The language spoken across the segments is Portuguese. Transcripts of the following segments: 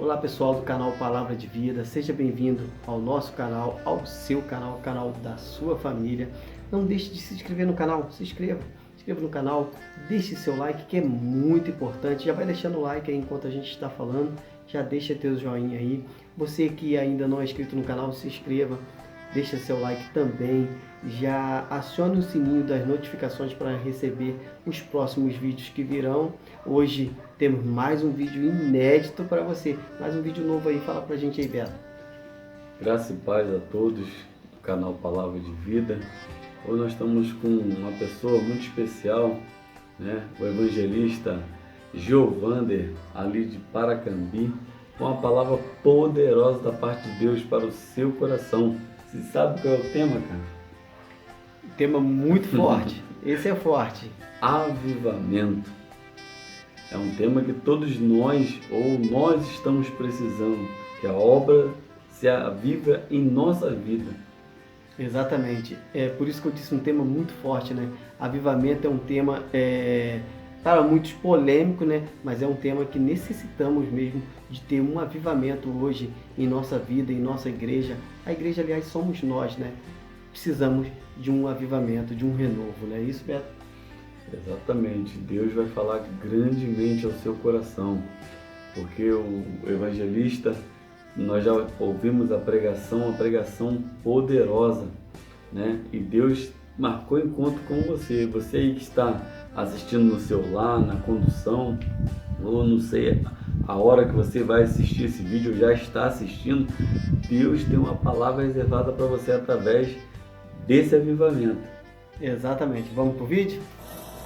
Olá pessoal do canal Palavra de Vida, seja bem-vindo ao nosso canal, ao seu canal, o canal da sua família. Não deixe de se inscrever no canal, se inscreva no canal, deixe seu like que é muito importante. Já vai deixando o like aí enquanto a gente está falando, já deixa teu joinha aí. Você que ainda não é inscrito no canal, se inscreva, deixa seu like também. Já acione o sininho das notificações para receber os próximos vídeos que virão. Hoje temos mais um vídeo inédito para você, mais um vídeo novo aí. Fala pra gente aí, Beto. Graça e paz a todos do canal Palavra de Vida. Hoje nós estamos com uma pessoa muito especial, né? O evangelista Giovander, ali de Paracambi, com uma palavra poderosa da parte de Deus para o seu coração. Você sabe qual é o tema, cara? Tema muito forte. Esse é forte. Avivamento. É um tema que todos nós estamos precisando, que a obra se aviva em nossa vida. Exatamente. É por isso que eu disse um tema muito forte, né? Avivamento é um tema para muitos polêmico, né? Mas é um tema que necessitamos mesmo de ter um avivamento hoje em nossa vida, em nossa igreja. A igreja, aliás, somos nós, né? Precisamos de um avivamento, de um renovo, não é isso, Beto? Exatamente. Deus vai falar grandemente ao seu coração, porque o evangelista, nós já ouvimos a pregação poderosa, né? E Deus marcou encontro com você. Você aí que está assistindo no celular, na condução, ou não sei a hora que você vai assistir esse vídeo, já está assistindo, Deus tem uma palavra reservada para você através desse avivamento. Exatamente. Vamos para o vídeo?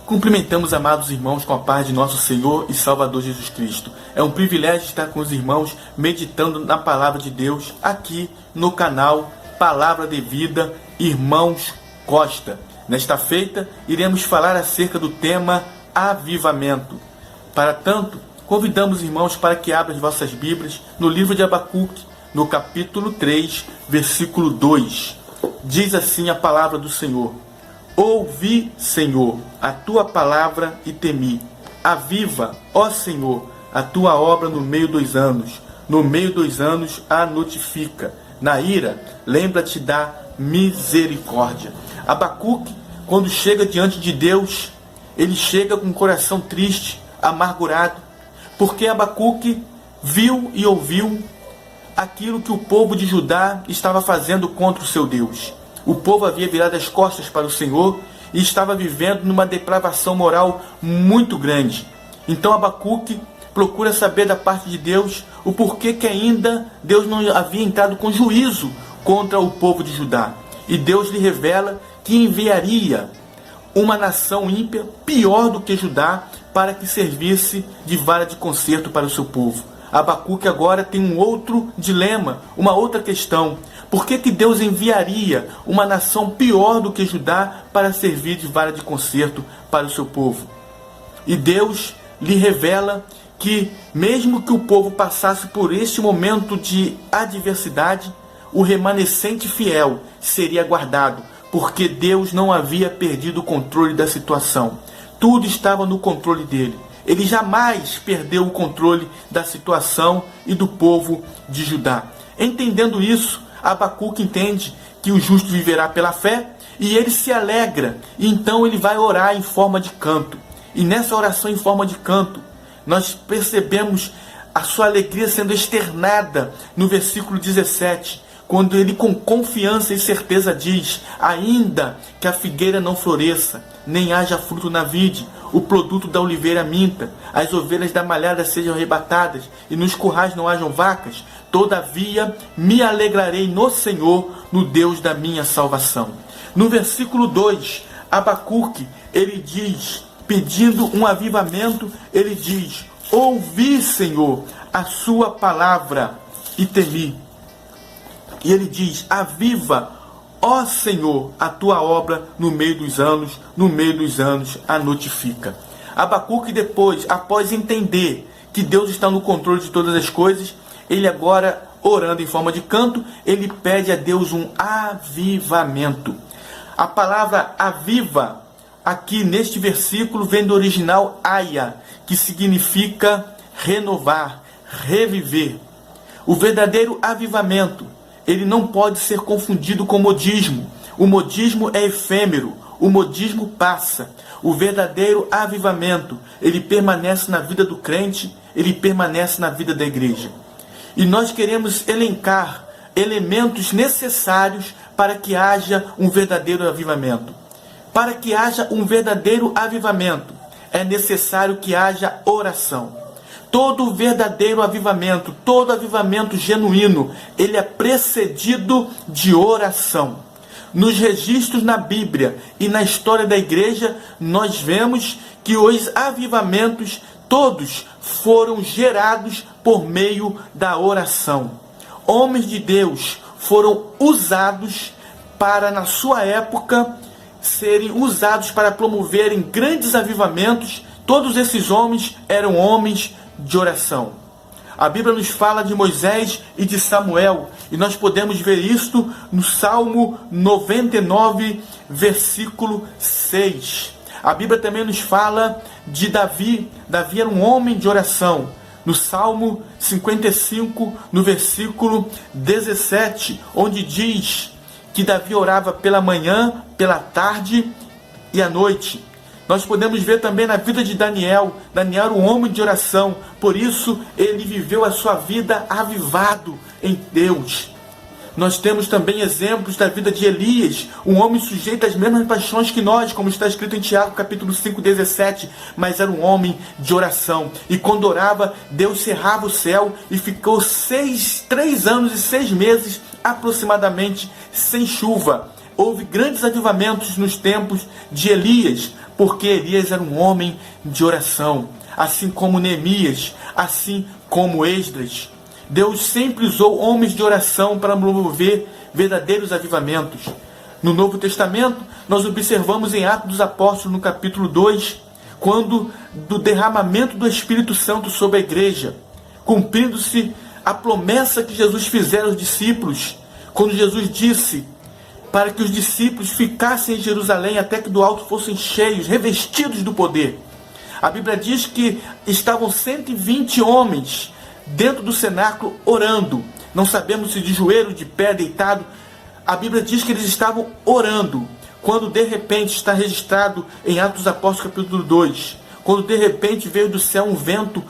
Cumprimentamos, amados irmãos, com a paz de nosso Senhor e Salvador Jesus Cristo. É um privilégio estar com os irmãos meditando na Palavra de Deus aqui no canal Palavra de Vida, Irmãos Costa. Nesta feita, iremos falar acerca do tema avivamento. Para tanto, convidamos irmãos para que abram as vossas Bíblias no livro de Abacuque, no capítulo 3, versículo 2. Diz assim a palavra do Senhor: Ouvi, Senhor, a tua palavra e temi. Aviva, ó Senhor, a tua obra no meio dos anos. No meio dos anos a notifica. Na ira, lembra-te da misericórdia. Abacuque, quando chega diante de Deus, ele chega com o coração triste, amargurado, porque Abacuque viu e ouviu aquilo que o povo de Judá estava fazendo contra o seu Deus. O povo havia virado as costas para o Senhor e estava vivendo numa depravação moral muito grande. Então Abacuque procura saber da parte de Deus o porquê que ainda Deus não havia entrado com juízo contra o povo de Judá. E Deus lhe revela que enviaria uma nação ímpia pior do que Judá para que servisse de vara de conserto para o seu povo. Abacuque agora tem um outro dilema, uma outra questão. Por que Deus enviaria uma nação pior do que Judá para servir de vara de conserto para o seu povo? E Deus lhe revela que, mesmo que o povo passasse por este momento de adversidade, o remanescente fiel seria guardado, porque Deus não havia perdido o controle da situação. Tudo estava no controle dele. Ele jamais perdeu o controle da situação e do povo de Judá. Entendendo isso, Abacuque entende que o justo viverá pela fé e ele se alegra. E então ele vai orar em forma de canto. E nessa oração em forma de canto, nós percebemos a sua alegria sendo externada no versículo 17, quando ele com confiança e certeza diz: ainda que a figueira não floresça, nem haja fruto na vide, o produto da oliveira minta, as ovelhas da malhada sejam arrebatadas, e nos currais não hajam vacas, todavia me alegrarei no Senhor, no Deus da minha salvação. No versículo 2, Abacuque, ele diz, pedindo um avivamento, ele diz: ouvi, Senhor, a sua palavra e temi. E ele diz: aviva, ó Senhor, a tua obra no meio dos anos a notifica. Abacuque depois, após entender que Deus está no controle de todas as coisas, ele agora, orando em forma de canto, ele pede a Deus um avivamento. A palavra aviva, aqui neste versículo, vem do original aia, que significa renovar, reviver. O verdadeiro avivamento, ele não pode ser confundido com modismo. O modismo é efêmero, o modismo passa. O verdadeiro avivamento, ele permanece na vida do crente, ele permanece na vida da igreja. E nós queremos elencar elementos necessários para que haja um verdadeiro avivamento. Para que haja um verdadeiro avivamento, é necessário que haja oração. Todo verdadeiro avivamento, todo avivamento genuíno, ele é precedido de oração. Nos registros na Bíblia e na história da igreja, nós vemos que os avivamentos todos foram gerados por meio da oração. Homens de Deus foram usados para, na sua época, serem usados para promoverem grandes avivamentos. Todos esses homens eram homens de oração. A Bíblia nos fala de Moisés e de Samuel, e nós podemos ver isto no Salmo 99, versículo 6. A Bíblia também nos fala de Davi. Davi era um homem de oração. No Salmo 55, no versículo 17, onde diz que Davi orava pela manhã, pela tarde e à noite. Nós podemos ver também na vida de Daniel. Daniel era um homem de oração, por isso ele viveu a sua vida avivado em Deus. Nós temos também exemplos da vida de Elias, um homem sujeito às mesmas paixões que nós, como está escrito em Tiago, capítulo 5, 17, mas era um homem de oração. E quando orava, Deus cerrava o céu e ficou 3 anos e 6 meses aproximadamente sem chuva. Houve grandes avivamentos nos tempos de Elias, porque Elias era um homem de oração, assim como Neemias, assim como Esdras. Deus sempre usou homens de oração para promover verdadeiros avivamentos. No Novo Testamento, nós observamos em Atos dos Apóstolos, no capítulo 2, quando do derramamento do Espírito Santo sobre a igreja, cumprindo-se a promessa que Jesus fizera aos discípulos, quando Jesus disse para que os discípulos ficassem em Jerusalém até que do alto fossem cheios, revestidos do poder. A Bíblia diz que estavam 120 homens dentro do cenáculo orando. Não sabemos se de joelho, de pé, deitado. A Bíblia diz que eles estavam orando. Quando de repente está registrado em Atos dos Apóstolos capítulo 2, quando de repente veio do céu um vento,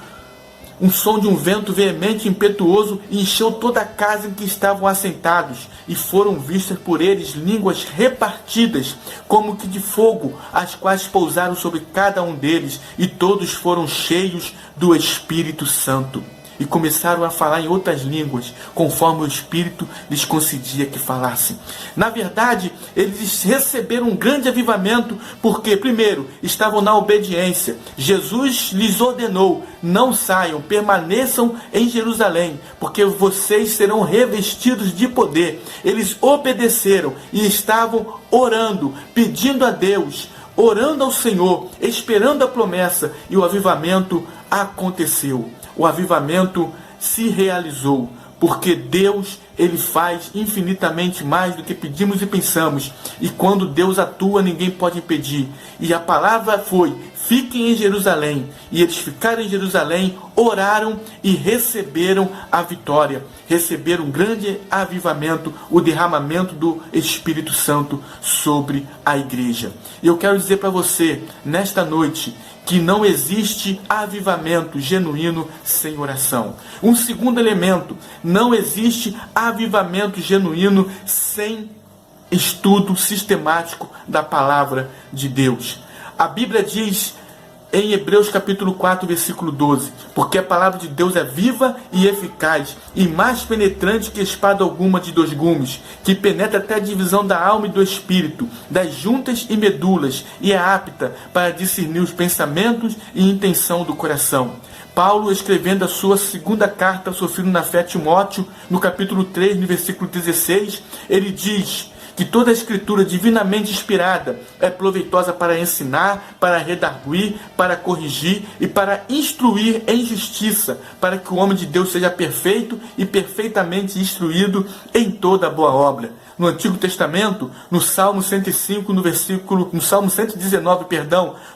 um som de um vento veemente e impetuoso, e encheu toda a casa em que estavam assentados, e foram vistas por eles línguas repartidas, como que de fogo, as quais pousaram sobre cada um deles, e todos foram cheios do Espírito Santo. E começaram a falar em outras línguas, conforme o Espírito lhes concedia que falassem. Na verdade, eles receberam um grande avivamento, porque, primeiro, estavam na obediência. Jesus lhes ordenou: não saiam, permaneçam em Jerusalém, porque vocês serão revestidos de poder. Eles obedeceram e estavam orando, pedindo a Deus, orando ao Senhor, esperando a promessa, e o avivamento aconteceu. O avivamento se realizou, porque Deus, ele faz infinitamente mais do que pedimos e pensamos. E quando Deus atua, ninguém pode impedir. E a palavra foi: fiquem em Jerusalém. E eles ficaram em Jerusalém, oraram e receberam a vitória. Receberam um grande avivamento, o derramamento do Espírito Santo sobre a igreja. E eu quero dizer para você, nesta noite, que não existe avivamento genuíno sem oração. Um segundo elemento: não existe avivamento genuíno sem estudo sistemático da palavra de Deus. A Bíblia diz em Hebreus capítulo 4, versículo 12: porque a palavra de Deus é viva e eficaz, e mais penetrante que espada alguma de 2 gumes, que penetra até a divisão da alma e do espírito, das juntas e medulas, e é apta para discernir os pensamentos e intenção do coração. Paulo, escrevendo a sua segunda carta ao seu filho na fé, Timóteo, no capítulo 3, no versículo 16, ele diz que toda a escritura divinamente inspirada é proveitosa para ensinar, para redarguir, para corrigir e para instruir em justiça, para que o homem de Deus seja perfeito e perfeitamente instruído em toda boa obra. No Antigo Testamento, no Salmo 105, no Salmo 119,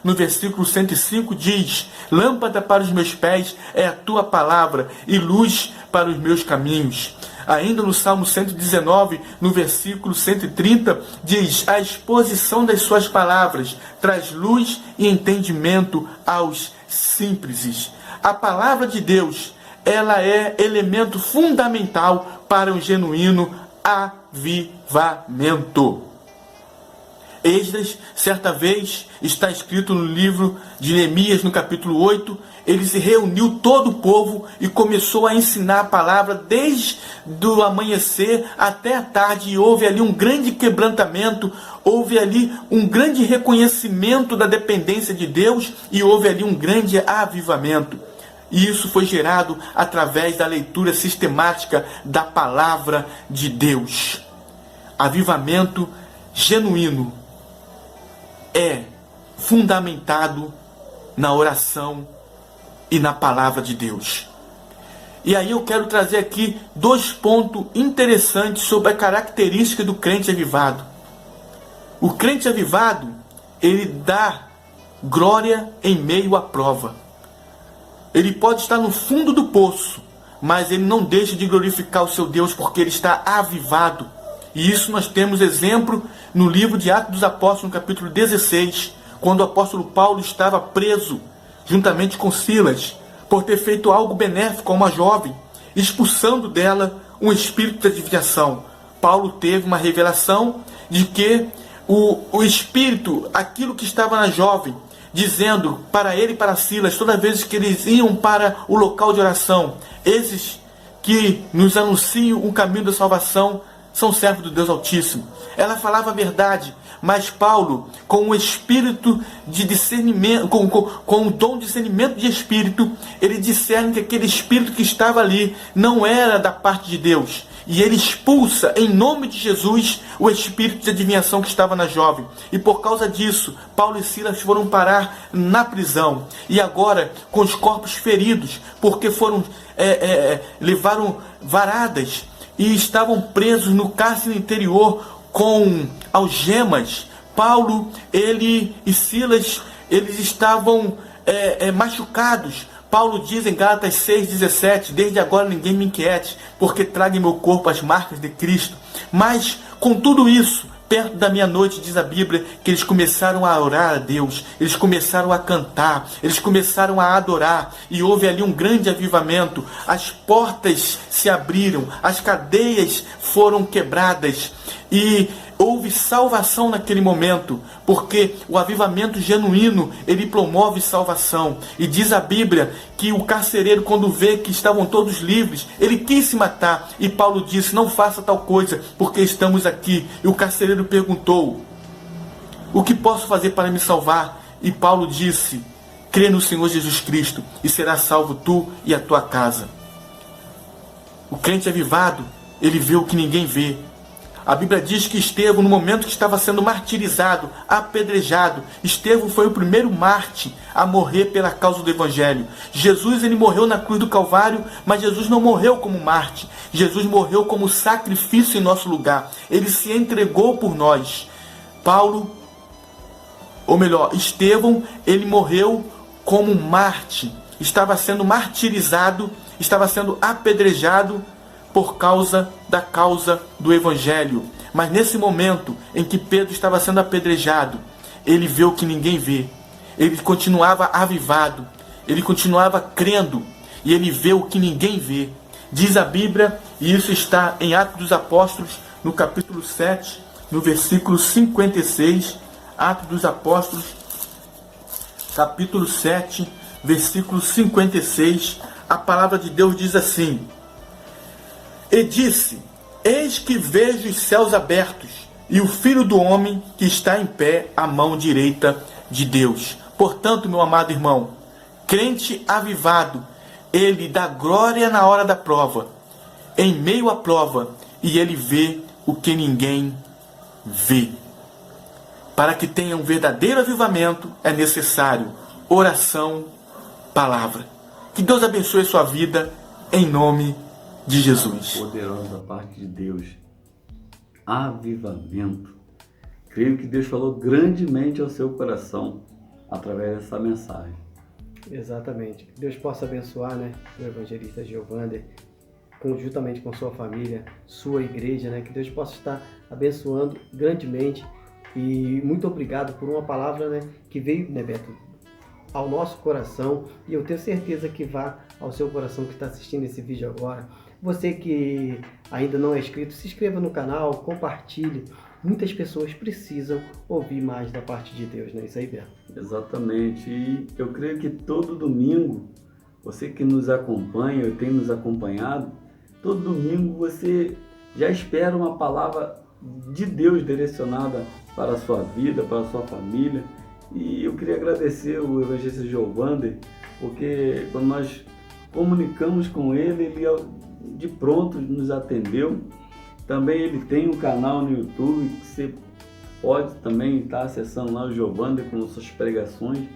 no versículo 105 diz: lâmpada para os meus pés é a tua palavra e luz para os meus caminhos. Ainda no Salmo 119, no versículo 130, diz: a exposição das suas palavras traz luz e entendimento aos simples. A palavra de Deus, ela é elemento fundamental para um genuíno avivamento. Esdras, certa vez, está escrito no livro de Neemias, no capítulo 8, ele se reuniu todo o povo e começou a ensinar a palavra desde o amanhecer até a tarde, e houve ali um grande quebrantamento, houve ali um grande reconhecimento da dependência de Deus e houve ali um grande avivamento. E isso foi gerado através da leitura sistemática da palavra de Deus. Avivamento genuíno é fundamentado na oração e na palavra de Deus. E aí eu quero trazer aqui 2 pontos interessantes sobre a característica do crente avivado. O crente avivado, ele dá glória em meio à prova. Ele pode estar no fundo do poço, mas ele não deixa de glorificar o seu Deus porque ele está avivado. E isso nós temos exemplo no livro de Atos dos Apóstolos, no capítulo 16, quando o apóstolo Paulo estava preso, juntamente com Silas, por ter feito algo benéfico a uma jovem, expulsando dela um espírito de desviação. Paulo teve uma revelação de que o espírito, aquilo que estava na jovem, dizendo para ele e para Silas, toda vez que eles iam para o local de oração: esses que nos anunciam o caminho da salvação são servos do Deus Altíssimo. Ela falava a verdade, mas Paulo, com o espírito de discernimento, com o dom de discernimento de espírito, ele discerne que aquele espírito que estava ali não era da parte de Deus. E ele expulsa, em nome de Jesus, o espírito de adivinhação que estava na jovem. E por causa disso, Paulo e Silas foram parar na prisão. E agora, com os corpos feridos, porque levaram varadas e estavam presos no cárcere interior com algemas. Paulo, ele e Silas, eles estavam machucados. Paulo diz em Gálatas 6,17: desde agora ninguém me inquiete, porque traga em meu corpo as marcas de Cristo. Mas, com tudo isso, perto da meia-noite, diz a Bíblia, que eles começaram a orar a Deus, eles começaram a cantar, eles começaram a adorar, e houve ali um grande avivamento. As portas se abriram, as cadeias foram quebradas, e houve salvação naquele momento, porque o avivamento genuíno, ele promove salvação. E diz a Bíblia que o carcereiro, quando vê que estavam todos livres, ele quis se matar. E Paulo disse: não faça tal coisa, porque estamos aqui. E o carcereiro perguntou: o que posso fazer para me salvar? E Paulo disse: crê no Senhor Jesus Cristo, e serás salvo tu e a tua casa. O crente avivado, ele vê o que ninguém vê. A Bíblia diz que Estevão, no momento que estava sendo martirizado, apedrejado, Estevão foi o primeiro mártir a morrer pela causa do Evangelho. Jesus, ele morreu na cruz do Calvário, mas Jesus não morreu como mártir. Jesus morreu como sacrifício em nosso lugar. Ele se entregou por nós. Estevão, ele morreu como mártir. Estava sendo martirizado, estava sendo apedrejado por causa da causa do Evangelho. Mas nesse momento em que Pedro estava sendo apedrejado, ele vê o que ninguém vê. Ele continuava avivado, ele continuava crendo, e ele vê o que ninguém vê. Diz a Bíblia, e isso está em Atos dos Apóstolos, no capítulo 7, no versículo 56, Atos dos Apóstolos, capítulo 7, versículo 56, a palavra de Deus diz assim: e disse: eis que vejo os céus abertos, e o Filho do Homem que está em pé à mão direita de Deus. Portanto, meu amado irmão, crente avivado, ele dá glória na hora da prova, em meio à prova, e ele vê o que ninguém vê. Para que tenha um verdadeiro avivamento, é necessário oração, palavra. Que Deus abençoe sua vida, em nome de Jesus. Poderosa da parte de Deus. Avivamento. Creio que Deus falou grandemente ao seu coração através dessa mensagem. Exatamente. Que Deus possa abençoar, né, o evangelista Giovander, conjuntamente com sua família, sua igreja, né? Que Deus possa estar abençoando grandemente. E muito obrigado por uma palavra, né, que veio, né, Beto, ao nosso coração, e eu tenho certeza que vá ao seu coração que está assistindo esse vídeo agora. Você que ainda não é inscrito, se inscreva no canal, compartilhe. Muitas pessoas precisam ouvir mais da parte de Deus, não é isso aí, Beto? Exatamente. E eu creio que todo domingo, você que nos acompanha, ou tem nos acompanhado, todo domingo você já espera uma palavra de Deus direcionada para a sua vida, para a sua família. E eu queria agradecer o evangelista Giovander, porque quando nós comunicamos com ele, ele de pronto nos atendeu. Também ele tem um canal no YouTube que você pode também estar acessando lá, o Giovander, com suas pregações.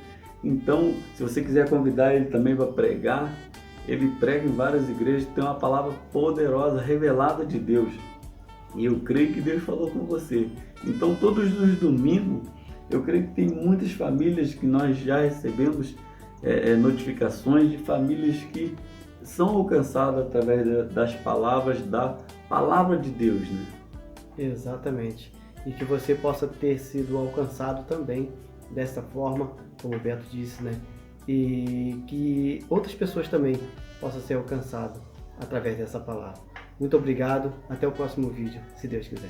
Então, se você quiser convidar ele também para pregar, ele prega em várias igrejas, tem uma palavra poderosa, revelada de Deus. E eu creio que Deus falou com você. Então, todos os domingos, eu creio que tem muitas famílias que nós já recebemos notificações de famílias que são alcançadas através das palavras, da palavra de Deus, né? Exatamente. E que você possa ter sido alcançado também dessa forma, como o Beto disse, né? E que outras pessoas também possam ser alcançadas através dessa palavra. Muito obrigado, até o próximo vídeo, se Deus quiser.